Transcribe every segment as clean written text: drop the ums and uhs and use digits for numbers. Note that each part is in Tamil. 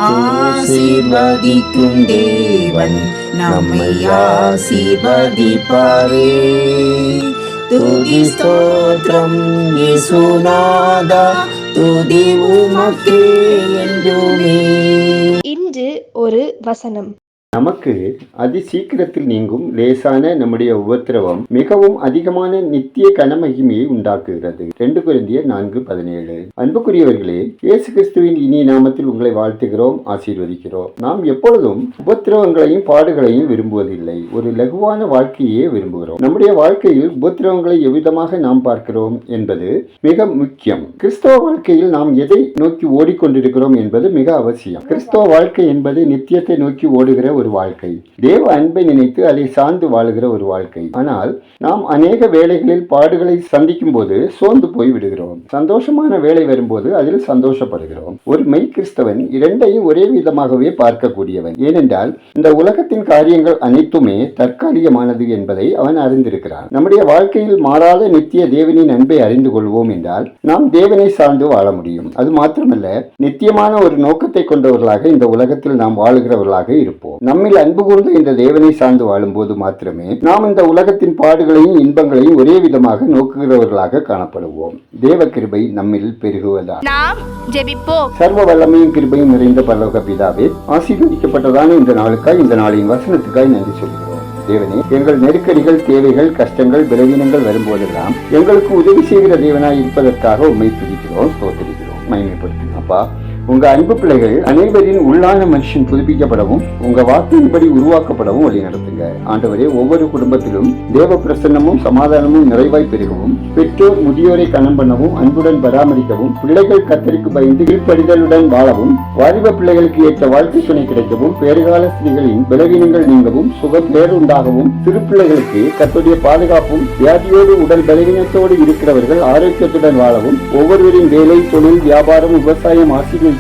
ஆசீர்வதிக்கும் தேவன் நம்மை ஆசீர்வதிப்பாரே. துதி ஸ்தோத்திரம் இயேசுநாதா, துதி உமக்கே என்றுமே. இன்று ஒரு வசனம். நமக்கு அதி சீக்கிரத்தில் நீங்கும் லேசான நம்முடைய உபத்திரவம் மிகவும் அதிகமான நித்திய கனமகிமையை உண்டாக்குகிறது. 2 கொரிந்தியர் 4:17. அன்புக்குரியவர்களே, இயேசு கிறிஸ்துவின் இனிய நாமத்தில் உங்களை வாழ்த்துகிறோம், ஆசீர்வதிக்கிறோம். நாம் எப்பொழுதும் உபத்திரவங்களையும் பாடுகளையும் விரும்புவதில்லை, ஒரு லகுவான வாழ்க்கையே விரும்புகிறோம். நம்முடைய வாழ்க்கையில் உபத்திரவங்களை எவ்விதமாக நாம் பார்க்கிறோம் என்பது மிக முக்கியம். கிறிஸ்தவ வாழ்க்கையில் நாம் எதை நோக்கி ஓடிக்கொண்டிருக்கிறோம் என்பது மிக அவசியம். கிறிஸ்தவ வாழ்க்கை என்பது நித்தியத்தை நோக்கி ஓடுகிற ஒரு வாழ்க்கை, தேவ அன்பை நினைத்து அதை சார்ந்து வாழுகிற ஒரு வாழ்க்கை. ஆனால் நாம் அநேக வேளைகளில் பாடுகளை சந்திக்கும் போது சோர்ந்து போய் விடுகிறோம். சந்தோஷமான வேலை வரும்போது அதில் சந்தோஷப்படுகிறோம். ஒரு மெய் கிறிஸ்தவன் இரண்டையும் ஒரே விதமாகவே பார்க்கக்கூடியவன். ஏனென்றால் இந்த உலகத்தின் காரியங்கள் அனைத்துமே தற்காலிகமானது என்பதை அவன் அறிந்திருக்கிறான். நம்முடைய வாழ்க்கையில் மாறாத நித்திய தேவனின் அன்பை அறிந்து கொள்வோம் என்றால் நாம் தேவனை சார்ந்து வாழ முடியும். அது மாத்திரமல்ல, நித்தியமான ஒரு நோக்கத்தை கொண்டவர்களாக இந்த உலகத்தில் நாம் வாழுகிறவர்களாக இருப்போம். நம்மில் அன்பு கூர்ந்த இந்த தேவனை சார்ந்து வாழும் போது மாத்திரமே நாம் இந்த உலகத்தின் பாடுகளையும் இன்பங்களையும் ஒரே விதமாக நோக்குகிறவர்களாக காணப்படுவோம். தேவ கிருபை நம்மில் பெருகுவதா. நாம் ஜெபிப்போம். சர்வ வல்லமையும் கிருபையும் நிறைந்த பரலோக பிதாவே, ஆசீர்வதிக்கப்பட்டதான இந்த நாளுக்காய், இந்த நாளின் வசனத்துக்காய் நன்றி சொல்கிறோம். தேவனே, எங்கள் நெருக்கடிகள், தேவைகள், கஷ்டங்கள், பலவீனங்கள் வரும்போதெல்லாம் எங்களுக்கு உதவி செய்கிற தேவனாய் இருப்பதற்காக உண்மை துதிக்கிறோம், ஸ்தோத்திரிக்கிறோம், மகிமைப்படுத்துகிறோம். அப்பா, உங்க அன்பு பிள்ளைகள் அனைவரின் உள்ளான மனுஷன் புதுப்பிக்கப்படவும் உங்க வார்த்தையின்படி உருவாக்கப்படவும் வழி நடத்துங்க. ஆண்டவரே, ஒவ்வொரு குடும்பத்திலும் தேவ பிரசன்னமும் சமாதானமும் நிறைவாய் பெருகவும், பெற்றோர் முதியோரை கனம் பண்ணவும், அன்புடன் பராமரிக்கவும், பிள்ளைகள் கர்த்தருக்கு பயந்து கீழ்ப்படிதலுடன் வாழவும், வாலிப பிள்ளைகளுக்கு ஏற்ற வாழ்க்கை துணை கிடைக்கவும், பேறுகால ஸ்திரீகளின் பலவீனங்கள் நீங்கவும், சுகம் பேருண்டாகவும், சிறு பிள்ளைகளுக்கு கர்த்தருடைய பாதுகாப்பும், வியாதியோடு உடல் பலவீனத்தோடு இருக்கிறவர்கள் ஆரோக்கியத்துடன் வாழவும், ஒவ்வொருவரின் வேலை, தொழில், வியாபாரம், விவசாயம் ஆசீர்வதிக்கப்படவும்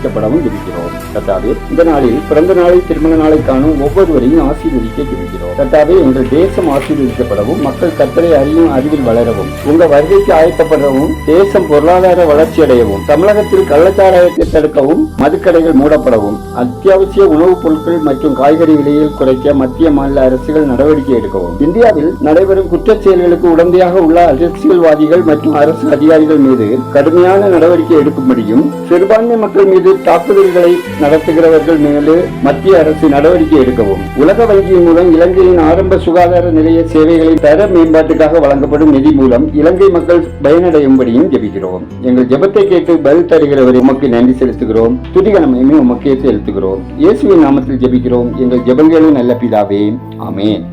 ஜெபிக்கிறோம். கர்த்தாவே, இந்த நாளில் பிறந்த நாளை, திருமண நாளை காணும் ஒவ்வொருவரையும் ஆசீர்வதிக்க ஜெபிக்கிறோம். கர்த்தாவே, எங்கள் தேசம் ஆசீர்வதிக்கப்படவும், மக்கள் கர்த்தரை அறியும் அறிவில் வளரவும், உங்க வருகைக்கு ஆயத்தப்படவும், தேசம் பொருளாதார வளர்ச்சி அடையவும், தமிழகத்தில் கள்ளச்சாராயத்தை தடுக்கவும், மதுக்கடைகள் மூடப்படவும், அத்தியாவசிய உணவுப் பொருட்கள் மற்றும் காய்கறி விலையில் குறைக்க மத்திய மாநில அரசுகள் நடவடிக்கை எடுக்கவும், இந்தியாவில் நடைபெறும் குற்றச் செயல்களுக்கு உடந்தையாக உள்ள அரசியல்வாதிகள் மற்றும் அரசு அதிகாரிகள் மீது கடுமையான நடவடிக்கை எடுக்கும்படியும், சிறுபான்மை மக்கள் மீது தாக்குதல்களை நடத்துகிறவர்கள் மீது மத்திய அரசு நடவடிக்கை எடுக்கவும், உலக வங்கியின் மூலம் இலங்கையின் ஆரம்ப சுகாதார நிலைய சேவைகளின் தர மேம்பாட்டுக்காக வழங்கப்படும் நிதி மூலம் இலங்கை மக்கள் பயனடையும்படியும் ஜெபிக்கிறோம். எங்கள் ஜெபத்தை கேட்டு பதில் தருகிறவரை உமக்கு நன்றி செலுத்துகிறோம். துதிகனமையுமே உமக்கே செலுத்துகிறோம். இயேசுவின் நாமத்தில் ஜெபிக்கிறோம் எங்கள் ஜெபங்களின் நல்ல பிதாவே, ஆமென்.